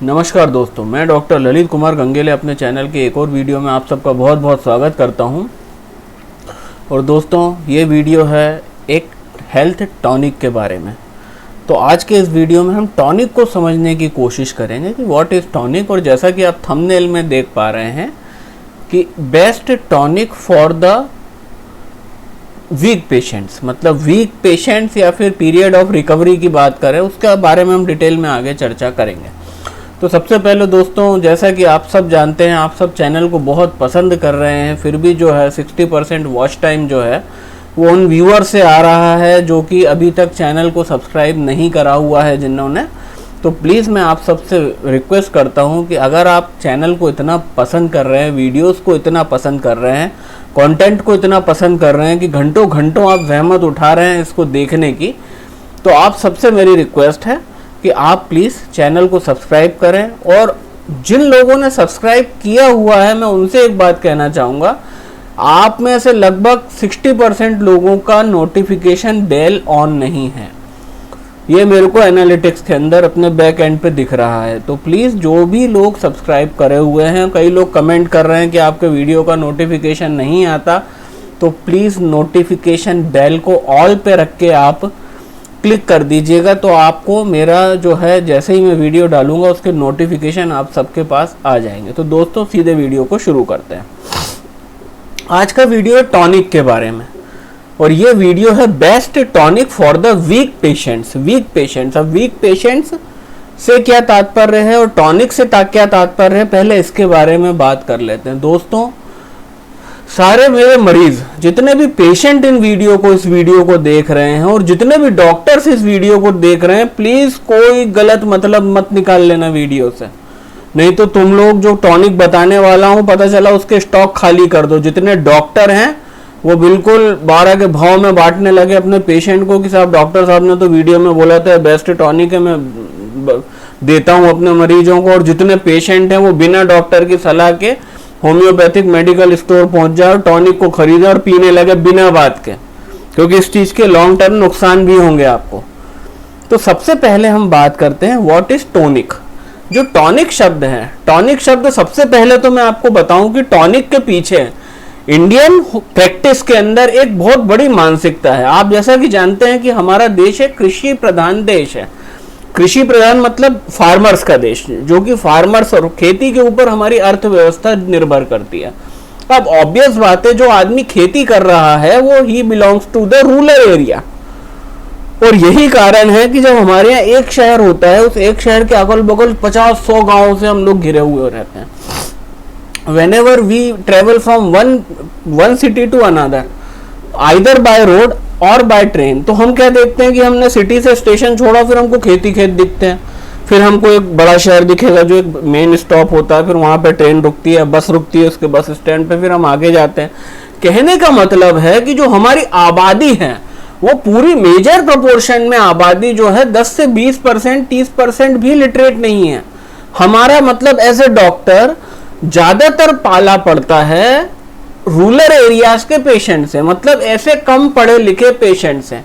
नमस्कार दोस्तों, मैं डॉक्टर ललित कुमार गंगेले अपने चैनल के एक और वीडियो में आप सबका बहुत बहुत स्वागत करता हूं। और दोस्तों, ये वीडियो है एक हेल्थ टॉनिक के बारे में। तो आज के इस वीडियो में हम टॉनिक को समझने की कोशिश करेंगे कि व्हाट इज़ टॉनिक। और जैसा कि आप थंबनेल में देख पा रहे हैं कि best tonic for the weak patients, मतलब वीक पेशेंट्स या फिर पीरियड ऑफ रिकवरी की बात करें, उसके बारे में हम डिटेल में आगे चर्चा करेंगे। तो सबसे पहले दोस्तों, जैसा कि आप सब जानते हैं, आप सब चैनल को बहुत पसंद कर रहे हैं, फिर भी जो है 60% वॉच टाइम जो है वो उन व्यूअर से आ रहा है जो कि अभी तक चैनल को सब्सक्राइब नहीं करा हुआ है जिन्होंने। तो प्लीज़ मैं आप सबसे रिक्वेस्ट करता हूं कि अगर आप चैनल को इतना पसंद कर रहे हैं, वीडियोस को इतना पसंद कर रहे हैं, कंटेंट को इतना पसंद कर रहे हैं कि घंटों घंटों आप जहमत उठा रहे हैं इसको देखने की, तो आप सबसे मेरी रिक्वेस्ट है कि आप प्लीज़ चैनल को सब्सक्राइब करें। और जिन लोगों ने सब्सक्राइब किया हुआ है, मैं उनसे एक बात कहना चाहूँगा, आप में से लगभग 60% लोगों का नोटिफिकेशन बेल ऑन नहीं है। ये मेरे को एनालिटिक्स के अंदर अपने बैक एंड पे दिख रहा है। तो प्लीज़ जो भी लोग सब्सक्राइब करे हुए हैं, कई लोग कमेंट कर रहे हैं कि आपके वीडियो का नोटिफिकेशन नहीं आता, तो प्लीज़ नोटिफिकेशन बेल को ऑल पे रख के आप क्लिक कर दीजिएगा। तो आपको मेरा जो है, जैसे ही मैं वीडियो डालूंगा उसके नोटिफिकेशन आप सबके पास आ जाएंगे। तो दोस्तों, सीधे वीडियो को शुरू करते हैं। आज का वीडियो है टॉनिक के बारे में, और ये वीडियो है best tonic for the weak patients. अब वीक पेशेंट्स से क्या तात्पर्य है और टॉनिक से क्या तात्पर्य है, पहले इसके बारे में बात कर लेते हैं। दोस्तों, सारे मेरे मरीज, जितने भी पेशेंट इस वीडियो को देख रहे हैं और जितने भी डॉक्टर्स इस वीडियो को देख रहे हैं, प्लीज कोई गलत मतलब मत निकाल लेना वीडियो से, नहीं तो तुम लोग जो टॉनिक बताने वाला हूं पता चला उसके स्टॉक खाली कर दो। जितने डॉक्टर हैं वो बिल्कुल 12 के भाव में बांटने लगे अपने पेशेंट को कि साहब, डॉक्टर साहब ने तो वीडियो में बोला था बेस्ट टॉनिक है, मैं देता हूं अपने मरीजों को। और जितने पेशेंट हैं वो बिना डॉक्टर की सलाह के होम्योपैथिक मेडिकल स्टोर पहुंच जाए और टॉनिक को खरीदे और पीने लगे बिना बात के, क्योंकि इस चीज के लॉन्ग टर्म नुकसान भी होंगे आपको। तो सबसे पहले हम बात करते हैं व्हाट इज टॉनिक। जो टॉनिक शब्द है, टॉनिक शब्द सबसे पहले तो मैं आपको बताऊं कि टॉनिक के पीछे इंडियन प्रैक्टिस के अंदर एक बहुत बड़ी मानसिकता है। आप जैसा कि जानते हैं कि हमारा देश एक कृषि प्रधान देश है। कृषि प्रधान मतलब फार्मर्स का देश, जो कि फार्मर्स और खेती के ऊपर हमारी अर्थव्यवस्था निर्भर करती है। अब ऑब्वियस बात है, जो आदमी खेती कर रहा है वो ही belongs to the rural area. और यही कारण है कि जब हमारे यहाँ एक शहर होता है, उस एक शहर के अगल बगल 50-100 गांवों से हम लोग घिरे हुए रहते हैं। Whenever we travel from one city to another, either by road और बाय ट्रेन, तो हम क्या देखते हैं कि हमने सिटी से स्टेशन छोड़ा, फिर हमको खेती खेत दिखते हैं, फिर हमको एक बड़ा शहर दिखेगा जो एक मेन स्टॉप होता है, फिर वहां पे ट्रेन रुकती है, बस रुकती है, उसके बस स्टैंड पे फिर हम आगे जाते हैं। कहने का मतलब है कि जो हमारी आबादी है वो पूरी मेजर प्रोपोर्शन में आबादी जो है 10 से 20%, 30% भी लिटरेट नहीं है। हमारा मतलब एज ए डॉक्टर ज्यादातर पाला पड़ता है रूरल एरियाज के पेशेंट से, मतलब ऐसे कम पढ़े लिखे पेशेंट से।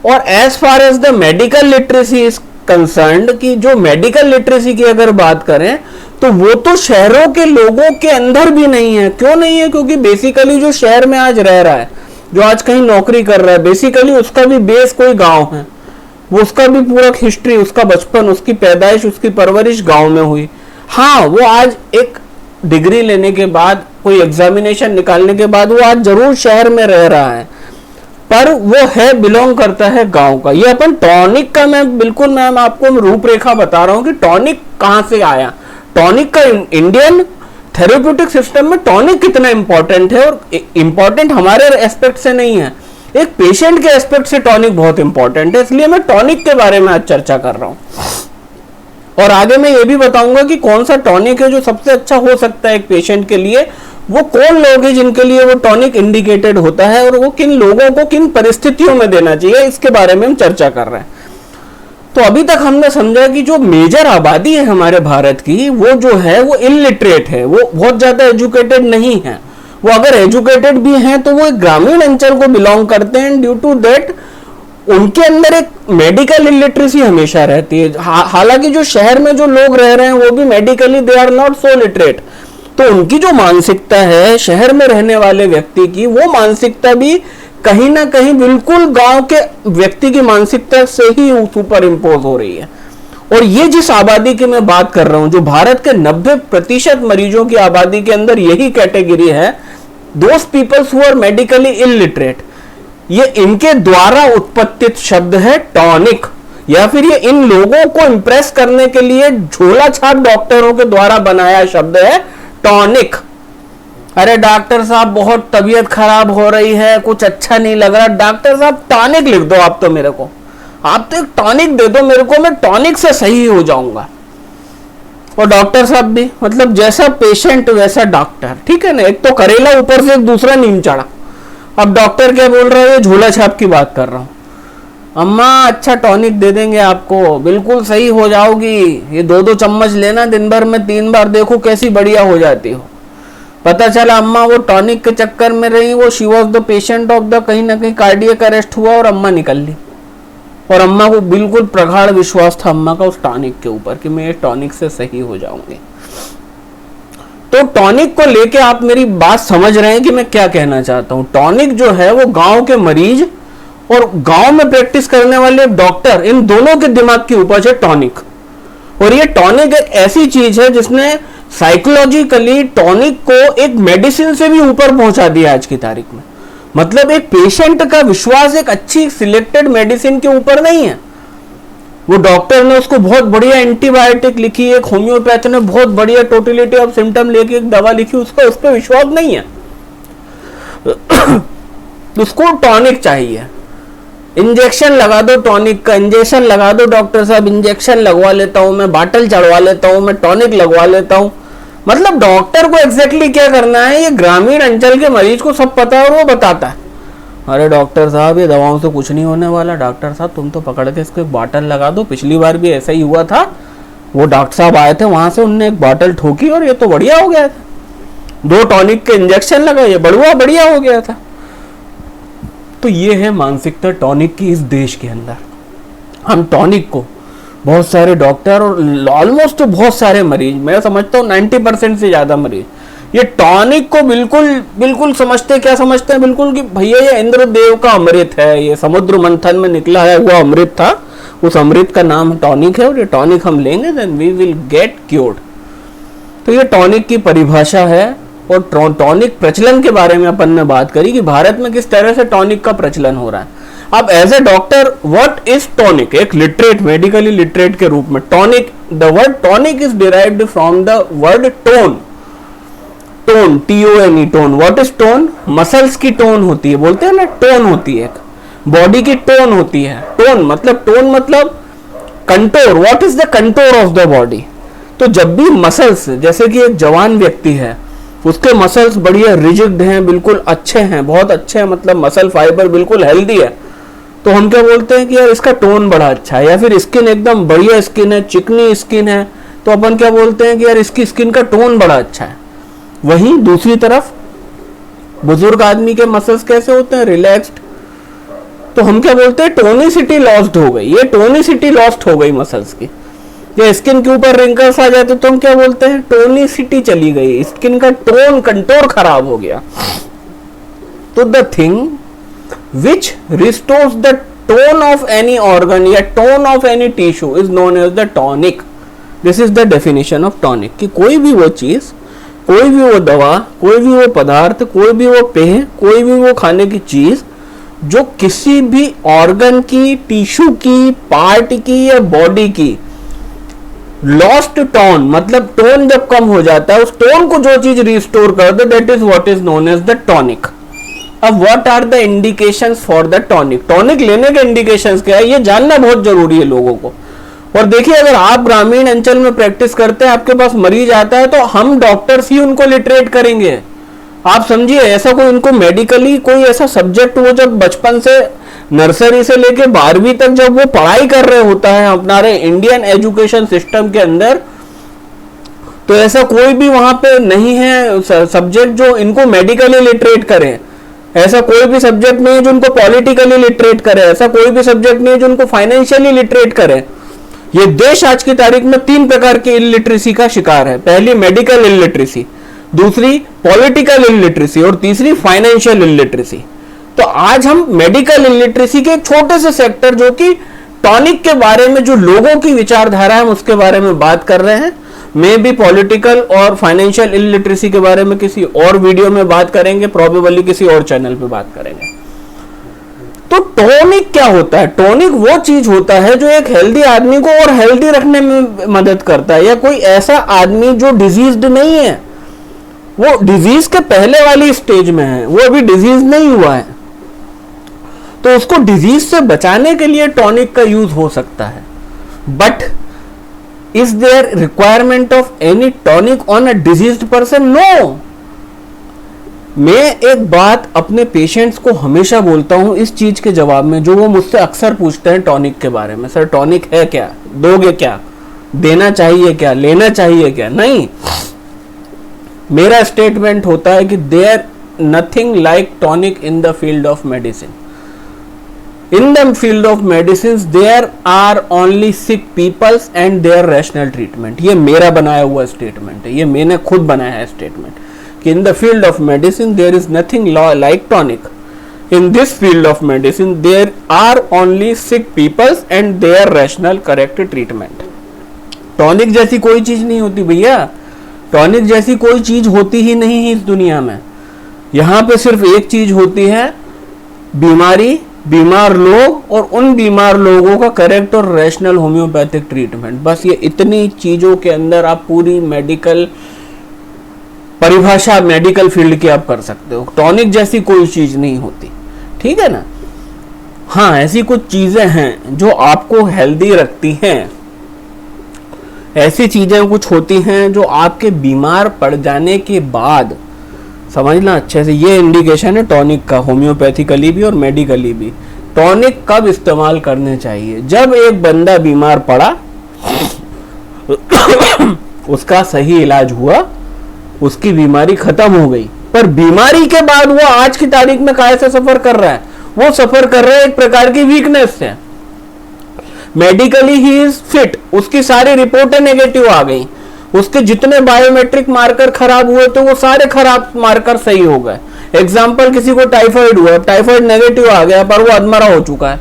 और as far as the medical literacy is concerned, कि जो मेडिकल लिटरेसी की अगर बात करें तो वो तो शहरों के लोगों के अंदर भी नहीं है। क्यों नहीं है? क्योंकि बेसिकली जो शहर में आज रह रहा है, जो आज कहीं नौकरी कर रहा है, बेसिकली उसका भी बेस कोई गांव है। वो उसका भी पूरा हिस्ट्री, उसका बचपन, उसकी पैदाइश, उसकी परवरिश गांव में हुई। हाँ, वो आज एक डिग्री लेने के बाद, कोई एग्जामिनेशन निकालने के बाद वो आज जरूर शहर में रह रहा है, पर वो है, बिलोंग करता है गांव का। ये अपन टॉनिक का मैं आपको रूपरेखा बता रहा हूं कि टॉनिक कहां से आया। टॉनिक का इंडियन थेरेप्यूटिक सिस्टम में टॉनिक कितना इंपॉर्टेंट है, और इंपॉर्टेंट हमारे एस्पेक्ट से नहीं है, एक पेशेंट के एस्पेक्ट से टॉनिक बहुत इंपॉर्टेंट है। इसलिए मैं टॉनिक के बारे में आज चर्चा कर रहा हूं। और आगे मैं ये भी बताऊंगा कि कौन सा टॉनिक है जो सबसे अच्छा हो सकता है एक पेशेंट के लिए, वो कौन लोग हैं जिनके लिए वो टॉनिक इंडिकेटेड होता है, और वो किन लोगों को किन परिस्थितियों में देना चाहिए, इसके बारे में हम चर्चा कर रहे हैं। तो अभी तक हमने समझा कि जो मेजर आबादी है हमारे भारत की, वो जो है वो इलिटरेट है, वो बहुत ज्यादा एजुकेटेड नहीं है। वो अगर एजुकेटेड भी हैं तो वो एक ग्रामीण अंचल को बिलोंग करते हैं। ड्यू टू दैट उनके अंदर एक मेडिकल इलिटरेसी हमेशा रहती है। हालांकि जो शहर में जो लोग रह रहे हैं वो भी medically they are not so literate, तो उनकी जो मानसिकता है शहर में रहने वाले व्यक्ति की, वो मानसिकता भी कहीं ना कहीं बिल्कुल गांव के व्यक्ति की मानसिकता से ही सुपर इम्पोज हो रही है। और ये जिस आबादी की मैं बात कर रहा हूं, जो भारत के 90% मरीजों की आबादी के अंदर यही कैटेगरी है, those peoples who are medically illiterate, ये इनके द्वारा उत्पत्तित शब्द है टॉनिक, या फिर ये इन लोगों को इंप्रेस करने के लिए झोला छाप डॉक्टरों के द्वारा बनाया शब्द है टॉनिक। अरे डॉक्टर साहब बहुत तबीयत खराब हो रही है, कुछ अच्छा नहीं लग रहा, डॉक्टर साहब टॉनिक लिख दो आप तो मेरे को, आप तो एक टॉनिक दे दो मेरे को, मैं टॉनिक से सही हो जाऊंगा। और डॉक्टर साहब भी मतलब जैसा पेशेंट वैसा डॉक्टर, ठीक है ना, एक तो करेला ऊपर से एक दूसरा नीम चढ़ा। अब डॉक्टर क्या बोल रहा है, झोला छाप की बात कर रहा हूं, अम्मा अच्छा टॉनिक दे देंगे आपको, बिल्कुल सही हो जाओगी, ये 2-2 चम्मच लेना दिन भर में 3 बार, देखो कैसी बढ़िया हो जाती हो। पता चला अम्मा वो टॉनिक के चक्कर में रही, वो she was the patient of the, कहीं ना कहीं कार्डियक अरेस्ट हुआ और अम्मा निकल ली। और अम्मा को बिल्कुल प्रगाढ़ विश्वास था अम्मा का उस टॉनिक के ऊपर कि मैं टॉनिक से सही हो जाऊंगी। तो टॉनिक को लेके आप मेरी बात समझ रहे हैं कि मैं क्या कहना चाहता हूं। टॉनिक जो है वो गांव के मरीज और गांव में प्रैक्टिस करने वाले डॉक्टर, इन दोनों के दिमाग की उपज है टॉनिक। और ये टॉनिक एक ऐसी चीज है जिसने साइकोलॉजिकली टॉनिक को एक मेडिसिन से भी ऊपर पहुंचा दिया आज की तारीख में। मतलब एक पेशेंट का विश्वास एक अच्छी सिलेक्टेड मेडिसिन के ऊपर नहीं है। वो डॉक्टर ने उसको बहुत बढ़िया एंटीबायोटिक लिखी, एक होम्योपैथ ने बहुत बढ़िया टोटलिटी ऑफ सिम्टम लेके एक दवा लिखी, उसका उस पर विश्वास नहीं है। उसको टॉनिक चाहिए, इंजेक्शन लगा दो टॉनिक का, इंजेक्शन लगा दो डॉक्टर साहब, इंजेक्शन लगवा लेता हूं मैं, बाटल चढ़वा लेता हूं मैं, टॉनिक लगवा लेता हूं। मतलब डॉक्टर को एग्जैक्टली क्या करना है ये ग्रामीण अंचल के मरीज को सब पता है और वो बताता है। अरे डॉक्टर साहब ये दवाओं से कुछ नहीं होने वाला, डॉक्टर साहब तुम तो पकड़ के इसको एक बाटल लगा दो, पिछली बार भी ऐसा ही हुआ था, वो डॉक्टर साहब आए थे वहां से, उनने एक बाटल ठोकी और ये तो बढ़िया हो गया था, 2 टॉनिक के इंजेक्शन लगाए, बढ़िया हो गया था। तो ये है मानसिकता टॉनिक की इस देश के अंदर। हम टॉनिक को बहुत सारे डॉक्टर और ऑलमोस्ट तो बहुत सारे मरीज, मैं समझता हूँ 90% से ज्यादा मरीज ये टॉनिक को बिल्कुल समझते, क्या समझते हैं बिल्कुल कि भैया ये इंद्रदेव का अमृत है, ये समुद्र मंथन में निकला है वो अमृत था, उस अमृत का नाम टॉनिक है और ये टॉनिक हम लेंगे then we will get cured. तो ये टॉनिक की परिभाषा है। और टॉनिक प्रचलन के बारे में अपन ने बात करी कि भारत में किस तरह से टॉनिक का प्रचलन हो रहा है। अब as a doctor what is tonic, एक लिटरेट, मेडिकली लिटरेट के रूप में tonic, the word tonic is derived from the word tone, TONE, tone. What is tone, muscles की टोन होती है, बोलते हैं ना टोन होती है, बॉडी की टोन होती है। टोन मतलब contour, what is the contour of the body. तो जब भी मसल्स, जैसे कि एक जवान व्यक्ति है उसके मसल्स बढ़िया रिजिड हैं, बिल्कुल अच्छे हैं, बहुत अच्छे हैं, मतलब मसल फाइबर बिल्कुल हेल्दी है, तो हम क्या बोलते हैं कि यार इसका टोन बड़ा अच्छा है। या फिर स्किन एकदम बढ़िया स्किन है, चिकनी स्किन है, तो अपन क्या बोलते हैं कि यार इसकी स्किन का टोन बड़ा अच्छा है। वहीं दूसरी तरफ बुजुर्ग आदमी के मसल्स कैसे होते हैं, रिलैक्स्ड, तो हम क्या बोलते हैं टोनिसिटी लॉस्ट हो गई, ये टोनिसिटी लॉस्ट हो गई मसल्स की। या स्किन के ऊपर रिंकल्स आ जाते तो हम क्या बोलते हैं टोनिसिटी चली गई, स्किन का टोन कंटोर खराब हो गया। तो the thing which restores the tone of any organ या tone of any tissue is known as the tonic. This is the definition of tonic कि कोई भी वो चीज, कोई भी वो दवा, कोई भी वो पदार्थ, कोई भी वो पेय, कोई भी वो खाने की चीज जो किसी भी ऑर्गन की, टिश्यू की, पार्ट की या बॉडी की लॉस्ट टोन, मतलब टोन जब कम हो जाता है, उस टोन को जो चीज रिस्टोर कर दे, that is what is known as the tonic. अब what are the indications for the tonic, tonic लेने के इंडिकेशंस क्या है ये जानना बहुत जरूरी है लोगों को। और देखिए अगर आप ग्रामीण अंचल में प्रैक्टिस करते हैं, आपके पास मरीज आता है, तो हम डॉक्टर्स ही उनको लिटरेट करेंगे। आप समझिए ऐसा कोई उनको मेडिकली कोई ऐसा सब्जेक्ट, वो जब बचपन से नर्सरी से लेके 12वीं तक जब वो पढ़ाई कर रहे होता है हमारे इंडियन एजुकेशन सिस्टम के अंदर, तो ऐसा कोई भी वहां पे नहीं है सब्जेक्ट जो इनको मेडिकली लिटरेट करे। ऐसा कोई भी सब्जेक्ट नहीं है जो उनको पॉलिटिकली लिटरेट करे, ऐसा कोई भी सब्जेक्ट नहीं है जो उनको फाइनेंशियली लिटरेट करे। ये देश आज की तारीख में 3 प्रकार की इलिटरेसी का शिकार है। पहली मेडिकल इलिटरेसी, दूसरी पॉलिटिकल इलिटरेसी और तीसरी फाइनेंशियल इलिटरेसी। तो आज हम मेडिकल इलिटरेसी के एक छोटे से सेक्टर जो कि टॉनिक के बारे में जो लोगों की विचारधारा है उसके बारे में बात कर रहे हैं। मे भी पॉलिटिकल और फाइनेंशियल इलिटरेसी के बारे में किसी और वीडियो में बात करेंगे, प्रोबेबली किसी और चैनल पे बात करेंगे। तो टॉनिक क्या होता है? टॉनिक वो चीज होता है जो एक हेल्दी आदमी को और हेल्दी रखने में मदद करता है, या कोई ऐसा आदमी जो डिजीज्ड नहीं है, वो डिजीज के पहले वाली स्टेज में है, वो अभी डिजीज नहीं हुआ है, तो उसको डिजीज से बचाने के लिए टॉनिक का यूज हो सकता है। But is there requirement of any tonic on a diseased person? No. मैं एक बात अपने पेशेंट्स को हमेशा बोलता हूं इस चीज के जवाब में, जो वो मुझसे अक्सर पूछते हैं टॉनिक के बारे में, सर टॉनिक है क्या, दोगे क्या, देना चाहिए क्या, लेना चाहिए क्या? नहीं, मेरा स्टेटमेंट होता है कि there nothing like tonic in the field of medicine. In the field of medicines there are only sick peoples and their rational treatment। ये मेरा बनाया हुआ स्टेटमेंट है, ये मैंने खुद बनाया है स्टेटमेंट कि in the field of medicine there is nothing like tonic। In this field of medicine there are only sick peoples and their rational correct treatment। Tonic जैसी कोई चीज नहीं होती भैया, टॉनिक जैसी कोई चीज होती ही नहीं है इस दुनिया में। यहाँ पे सिर्फ एक चीज होती है, बीमारी, बीमार लोग और उन बीमार लोगों का करेक्ट और रैशनल होम्योपैथिक ट्रीटमेंट। बस ये इतनी चीजों के अंदर आप पूरी मेडिकल परिभाषा मेडिकल फील्ड की आप कर सकते हो। टॉनिक जैसी कोई चीज नहीं होती, ठीक है ना। हाँ, ऐसी कुछ चीजें हैं जो आपको हेल्दी रखती हैं, ऐसी चीजें कुछ होती हैं जो आपके बीमार पड़ जाने के बाद, समझना अच्छे से, ये इंडिकेशन है टॉनिक का, होम्योपैथिकली भी और मेडिकली भी। टॉनिक कब इस्तेमाल करने चाहिए? जब एक बंदा बीमार पड़ा, उसका सही इलाज हुआ, उसकी बीमारी खत्म हो गई, पर बीमारी के बाद वो आज की तारीख में काहे से सफर कर रहा है? वो सफर कर रहा है एक प्रकार की वीकनेस से। मेडिकली ही इज फिट, उसकी सारी रिपोर्टें नेगेटिव आ गई, उसके जितने बायोमेट्रिक मार्कर खराब हुए तो वो सारे खराब मार्कर सही हो गए। एग्जाम्पल, किसी को टाइफाइड हुआ, टाइफाइड नेगेटिव आ गया पर वो अधमरा हो चुका है।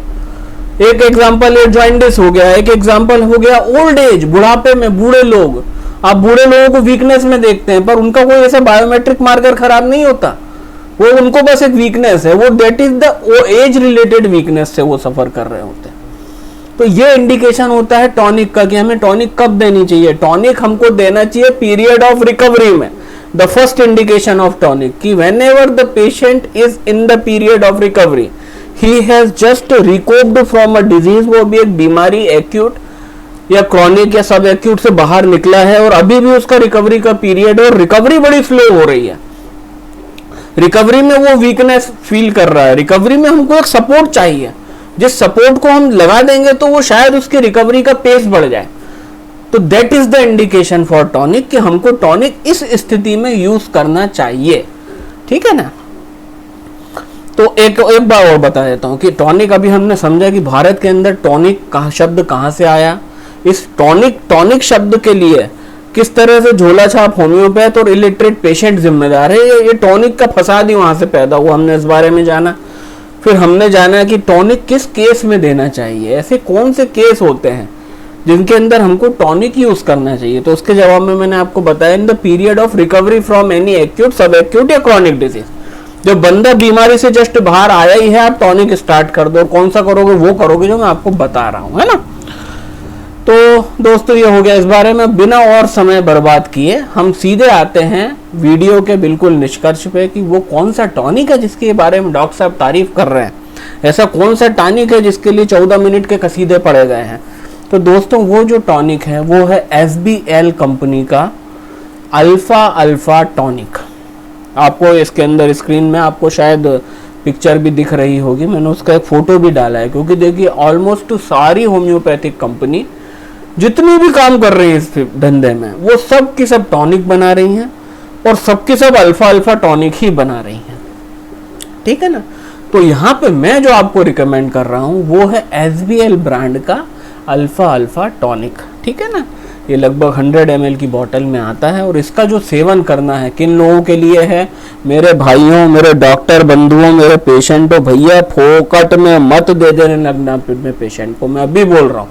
एक एग्जाम्पल ये जॉइंटिस हो गया, एक एग्जाम्पल हो गया ओल्ड एज, बुढ़ापे में बूढ़े लोग। आप बूढ़े लोगों को वीकनेस में देखते हैं पर उनका कोई ऐसा बायोमेट्रिक मार्कर खराब नहीं होता, वो उनको बस एक वीकनेस है, वो that is the age related weakness से वो सफर कर रहे होते हैं। तो ये इंडिकेशन होता है टॉनिक का कि हमें टॉनिक कब देनी चाहिए। टॉनिक हमको देना चाहिए पीरियड ऑफ रिकवरी में। The first indication of tonic कि whenever the patient is in the period of recovery, he has just recovered from a disease, वो भी एक बीमारी एक्यूट या क्रॉनिक या सब एक्यूट से बाहर निकला है और अभी भी उसका रिकवरी का पीरियड है और रिकवरी बड़ी स्लो हो रही है, रिकवरी में वो वीकनेस फील कर रहा है, रिकवरी में हमको एक सपोर्ट चाहिए, जिस सपोर्ट को हम लगा देंगे तो वो शायद उसकी रिकवरी का पेस बढ़ जाए। तो that is the indication for tonic कि हमको टॉनिक इस स्थिति में यूज करना चाहिए, ठीक है ना। तो एक बार और बता देता हूं कि टॉनिक, अभी हमने समझा कि भारत के अंदर टॉनिक का शब्द कहां से आया, इस टॉनिक शब्द के लिए किस तरह से झोला छाप होम्योपैथ और इलिटरेट पेशेंट जिम्मेदार है, ये टॉनिक का फसाद ही वहां से पैदा हुआ, हमने इस बारे में जाना। फिर हमने जाना कि टॉनिक किस केस में देना चाहिए, ऐसे कौन से केस होते हैं जिनके अंदर हमको टॉनिक यूज करना चाहिए। तो उसके जवाब में मैंने आपको बताया, इन the period of recovery from any acute, सब एक्यूट या क्रॉनिक डिजीज, जब बंदा बीमारी से जस्ट बाहर आया ही है, आप टॉनिक स्टार्ट कर दो। कौन सा करोगे? वो करोगे जो मैं आपको बता रहा हूं, है ना। तो दोस्तों ये हो गया इस बारे में। बिना और समय बर्बाद किए हम सीधे आते हैं वीडियो के बिल्कुल निष्कर्ष पे कि वो कौन सा टॉनिक है जिसके बारे में डॉक्टर साहब तारीफ कर रहे हैं। ऐसा कौन सा टॉनिक है जिसके लिए 14 मिनट के कसीदे पड़े गए हैं। तो दोस्तों वो जो टॉनिक है वो है SBL कंपनी का अल्फा टॉनिक। आपको इसके अंदर स्क्रीन में आपको शायद पिक्चर भी दिख रही होगी, मैंने उसका एक फोटो भी डाला है, क्योंकि देखिए ऑलमोस्ट सारी होम्योपैथिक कंपनी जितनी भी काम कर रही है इस धंधे में, वो सब की सब टॉनिक बना रही हैं और सबकी सब अल्फा टॉनिक ही बना रही हैं, ठीक है ना। तो यहाँ पे मैं जो आपको रिकमेंड कर रहा हूँ वो है SBL ब्रांड का अल्फा टॉनिक, ठीक है ना। ये लगभग 100 ml की बोतल में आता है और इसका जो सेवन करना है किन लोगों के लिए है, मेरे भाइयों, मेरे डॉक्टर बंधुओं, मेरे पेशेंटों, भैया फोकट में मत दे देने लगना अपने पेशेंट को। मैं अभी बोल रहा हूँ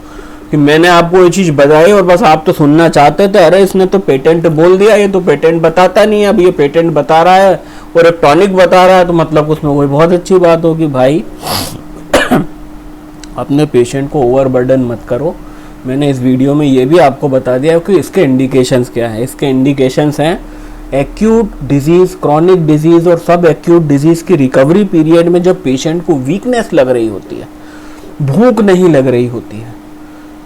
कि मैंने आपको ये चीज़ बताई और बस आप तो सुनना चाहते थे, अरे इसने तो पेटेंट बोल दिया, ये तो पेटेंट बताता नहीं है, अब ये पेटेंट बता रहा है और एक टॉनिक बता रहा है, तो मतलब उसमें कोई बहुत अच्छी बात होगी। भाई अपने पेशेंट को ओवरबर्डन मत करो। मैंने इस वीडियो में ये भी आपको बता दिया कि इसके इंडिकेशंस क्या है। इसके इंडिकेशंस हैं एक्यूट डिजीज़, क्रॉनिक डिजीज़ और सब एक्यूट डिजीज़ की रिकवरी पीरियड में जब पेशेंट को वीकनेस लग रही होती है, भूख नहीं लग रही होती है,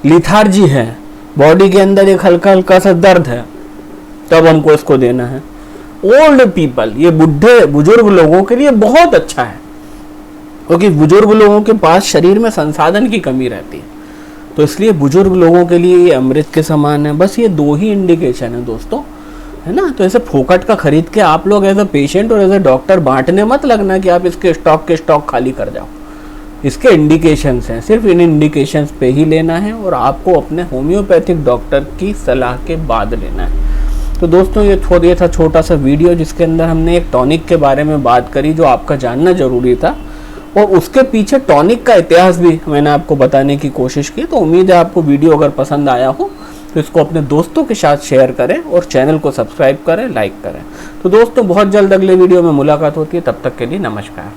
लिथार्जी है, बॉडी के अंदर एक हल्का हल्का सा दर्द है, तब हमको इसको देना है। ओल्ड पीपल, ये बुढ़े बुजुर्ग लोगों के लिए बहुत अच्छा है, क्योंकि बुजुर्ग लोगों के पास शरीर में संसाधन की कमी रहती है, तो इसलिए बुजुर्ग लोगों के लिए ये अमृत के समान है। बस ये 2 ही इंडिकेशन है दोस्तों, है ना। तो ऐसे फोकट का खरीद के आप लोग एज ए पेशेंट और एज ए डॉक्टर बांटने मत लगना कि आप इसके स्टॉक खाली कर जाओ। इसके इंडिकेशंस हैं, सिर्फ इन इंडिकेशंस पे ही लेना है और आपको अपने होम्योपैथिक डॉक्टर की सलाह के बाद लेना है। तो दोस्तों ये था छोटा सा वीडियो जिसके अंदर हमने एक टॉनिक के बारे में बात करी जो आपका जानना जरूरी था, और उसके पीछे टॉनिक का इतिहास भी मैंने आपको बताने की कोशिश की। तो उम्मीद है आपको वीडियो अगर पसंद आया हो तो इसको अपने दोस्तों के साथ शेयर करें और चैनल को सब्सक्राइब करें, लाइक करें। तो दोस्तों बहुत जल्द अगले वीडियो में मुलाकात होती है, तब तक के लिए नमस्कार।